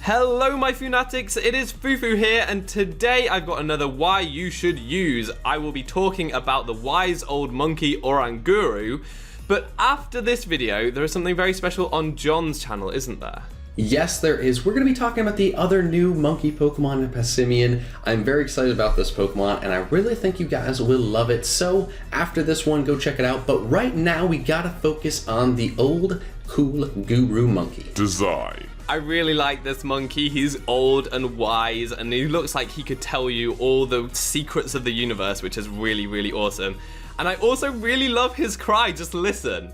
Hello my Funatics, it is Fufu here, and today I've got another why you should use. I will be talking about the wise old monkey Oranguru, but after this video there is something very special on John's channel, isn't there? Yes, there is. We're going to be talking about the other new monkey Pokemon, Passimian. I'm very excited about this Pokemon, and I really think you guys will love it. So, after this one, go check it out. But right now, we gotta focus on the old, cool Guru monkey. Design. I really like this monkey. He's old and wise, and he looks like he could tell you all the secrets of the universe, which is really, really awesome. And I also really love his cry. Just listen.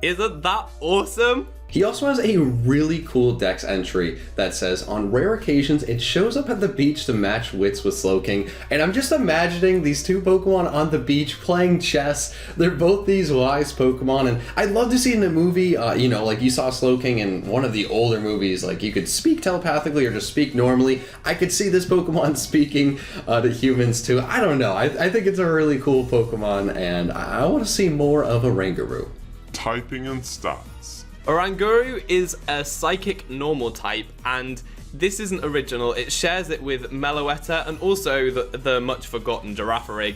Isn't that awesome? He also has a really cool dex entry that says, on rare occasions, it shows up at the beach to match wits with Slowking. And I'm just imagining these two Pokemon on the beach playing chess. They're both these wise Pokemon, and I'd love to see in a movie, like you saw Slowking in one of the older movies, like you could speak telepathically or just speak normally. I could see this Pokemon speaking to humans too. I don't know. I think it's a really cool Pokemon, and I want to see more of Oranguru. Typing and stats. Oranguru is a psychic normal type, and this isn't original. It shares it with Meloetta and also the much forgotten Girafarig.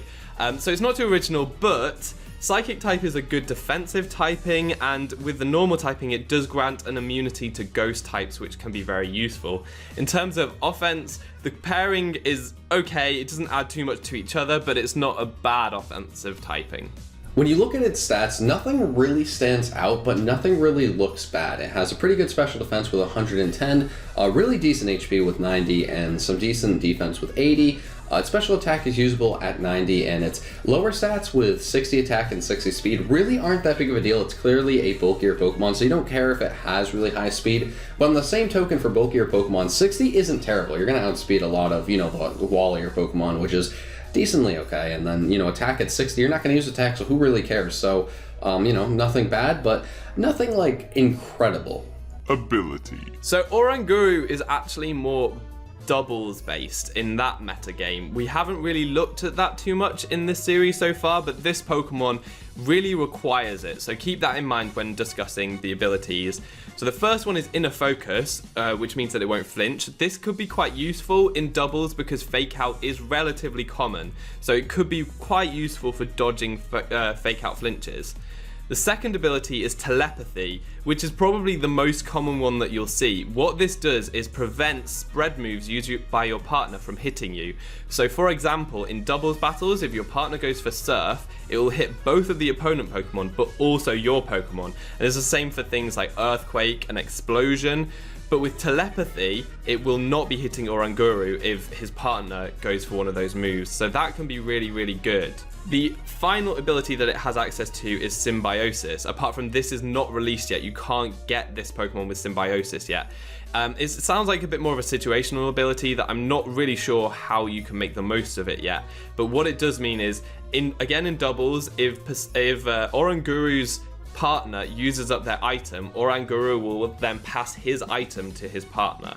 So it's not too original, but psychic type is a good defensive typing, and with the normal typing it does grant an immunity to ghost types, which can be very useful. In terms of offense, the pairing is okay. It doesn't add too much to each other, but it's not a bad offensive typing. When you look at its stats, nothing really stands out, but nothing really looks bad. It has a pretty good special defense with 110, a really decent HP with 90, and some decent defense with 80. Its special attack is usable at 90, and its lower stats with 60 attack and 60 speed really aren't that big of a deal. It's clearly a bulkier Pokemon, so you don't care if it has really high speed. But on the same token, for bulkier Pokemon, 60 isn't terrible. You're going to outspeed a lot of, the wallier Pokemon, which is decently okay. And then, attack at 60, you're not going to use attack, so who really cares? So, nothing bad, but nothing like incredible. Ability. So Oranguru is actually more doubles based in that metagame. We haven't really looked at that too much in this series so far, but this Pokemon really requires it, so keep that in mind when discussing the abilities. So the first one is Inner Focus, which means that it won't flinch. This could be quite useful in doubles because Fake Out is relatively common, so it could be quite useful for dodging Fake Out flinches. The second ability is Telepathy, which is probably the most common one that you'll see. What this does is prevent spread moves used by your partner from hitting you. So for example, in doubles battles, if your partner goes for Surf, it will hit both of the opponent Pokemon, but also your Pokemon. And it's the same for things like Earthquake and Explosion. But with Telepathy, it will not be hitting Oranguru if his partner goes for one of those moves. So that can be really, really good. The final ability that it has access to is Symbiosis. Apart from this is not released yet, you can't get this Pokemon with Symbiosis yet. It sounds like a bit more of a situational ability that I'm not really sure how you can make the most of it yet. But what it does mean is, in doubles, if Oranguru's partner uses up their item, Oranguru will then pass his item to his partner.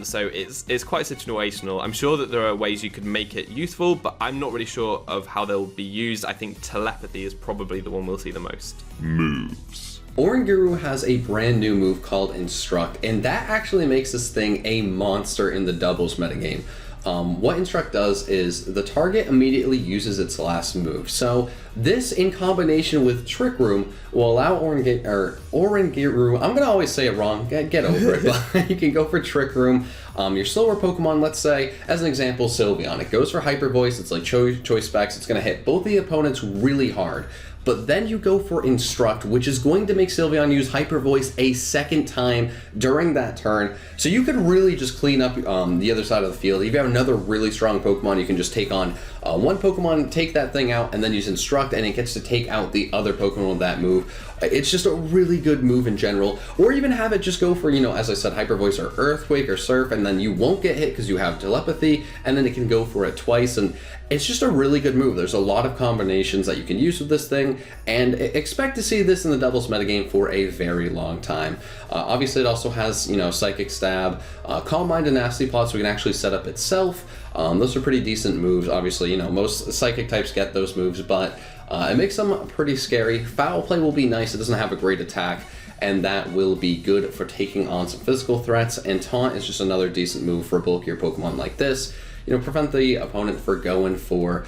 So it's quite situational. I'm sure that there are ways you could make it useful, but I'm not really sure of how they'll be used. I think Telepathy is probably the one we'll see the most. Moves. Oranguru has a brand new move called Instruct, and that actually makes this thing a monster in the doubles metagame. What Instruct does is the target immediately uses its last move. So this, in combination with Trick Room, will allow Oranguru, I'm going to always say it wrong, get over it, but you can go for Trick Room. Your slower Pokemon, let's say, as an example, Sylveon. It goes for Hyper Voice, it's like Choice Specs, it's going to hit both the opponents really hard. But then you go for Instruct, which is going to make Sylveon use Hyper Voice a second time during that turn. So you could really just clean up the other side of the field. If you have another really strong Pokemon, you can just take on one Pokemon, take that thing out, and then use Instruct, and it gets to take out the other Pokemon with that move. It's just a really good move in general. Or even have it just go for, as I said, Hyper Voice or Earthquake or Surf, and then you won't get hit because you have Telepathy, and then it can go for it twice, and it's just a really good move. There's a lot of combinations that you can use with this thing, and expect to see this in the doubles metagame for a very long time. Obviously, it also has, Psychic Stab, Calm Mind, and Nasty Plot, so we can actually set up itself. Those are pretty decent moves. Obviously, most Psychic types get those moves, but it makes them pretty scary. Foul Play will be nice. It doesn't have a great attack. and that will be good for taking on some physical threats. And Taunt is just another decent move for bulkier Pokemon like this. You know, prevent the opponent from going for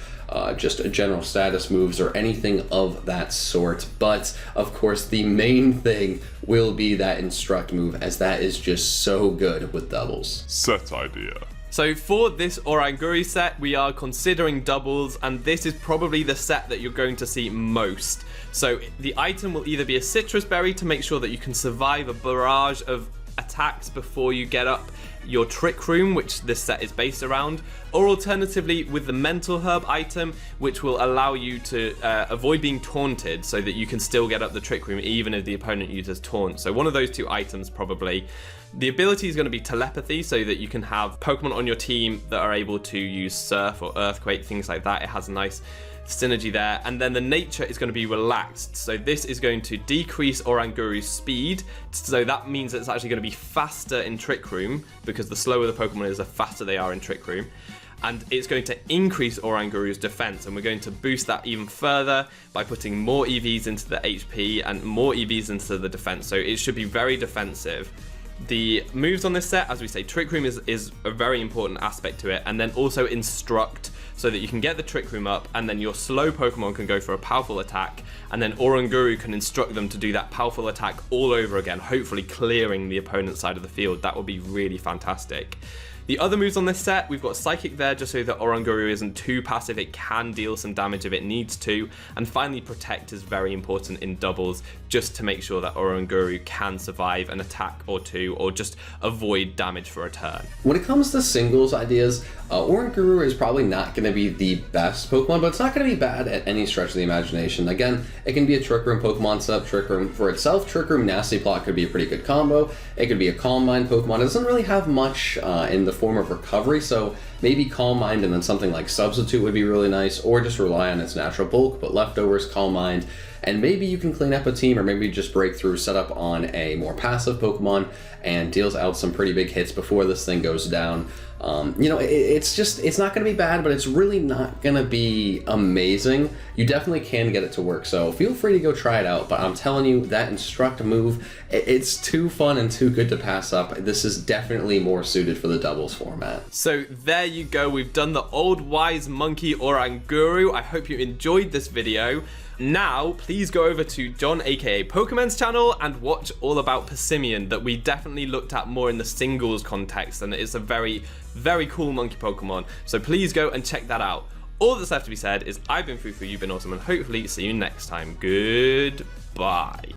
just general status moves or anything of that sort. But of course, the main thing will be that Instruct move, as that is just so good with doubles. Set idea. So for this Oranguru set, we are considering doubles, and this is probably the set that you're going to see most. So the item will either be a citrus berry to make sure that you can survive a barrage of attacks before you get up your trick room, which this set is based around, or alternatively with the mental herb item, which will allow you to avoid being taunted so that you can still get up the trick room even if the opponent uses taunt. So one of those two items probably. The ability is going to be telepathy, so that you can have Pokemon on your team that are able to use surf or earthquake, things like that. It has a nice synergy there. And then the nature is going to be relaxed, so this is going to decrease Oranguru's speed, so that means it's actually going to be faster in Trick Room, because the slower the Pokemon is, the faster they are in Trick Room. And it's going to increase Oranguru's defense, and we're going to boost that even further by putting more EVs into the HP and more EVs into the defense, so it should be very defensive. The moves on this set, as we say, Trick Room is a very important aspect to it, and then also Instruct, so that you can get the Trick Room up, and then your slow Pokemon can go for a powerful attack, and then Oranguru can instruct them to do that powerful attack all over again, hopefully clearing the opponent's side of the field. That would be really fantastic. The other moves on this set, we've got Psychic there just so that Oranguru isn't too passive, it can deal some damage if it needs to. And finally, Protect is very important in doubles, just to make sure that Oranguru can survive an attack or two, or just avoid damage for a turn. When it comes to singles ideas, Oranguru is probably not going to be the best Pokemon, but it's not going to be bad at any stretch of the imagination. Again, it can be a Trick Room Pokemon setup, Trick Room for itself. Trick Room Nasty Plot could be a pretty good combo. It could be a Calm Mind Pokemon. It doesn't really have much in the form of recovery, so maybe Calm Mind and then something like Substitute would be really nice, or just rely on its natural bulk, but leftovers, Calm Mind, and maybe you can clean up a team, or maybe just break through, set up on a more passive Pokemon, and deals out some pretty big hits before this thing goes down. You know, it's not going to be bad, but it's really not going to be amazing. You definitely can get it to work, so feel free to go try it out, but I'm telling you, that Instruct move, it's too fun and too good to pass up. This is definitely more suited for the doubles format. So there you go, we've done the Old Wise Monkey Oranguru. I hope you enjoyed this video. Now, please go over to John aka PokeMen's channel and watch all about Persimmon, that we definitely looked at more in the singles context, and it's a very, very cool monkey Pokemon. So please go and check that out. All that's left to be said is I've been Fufu, you've been awesome, and hopefully see you next time. Goodbye.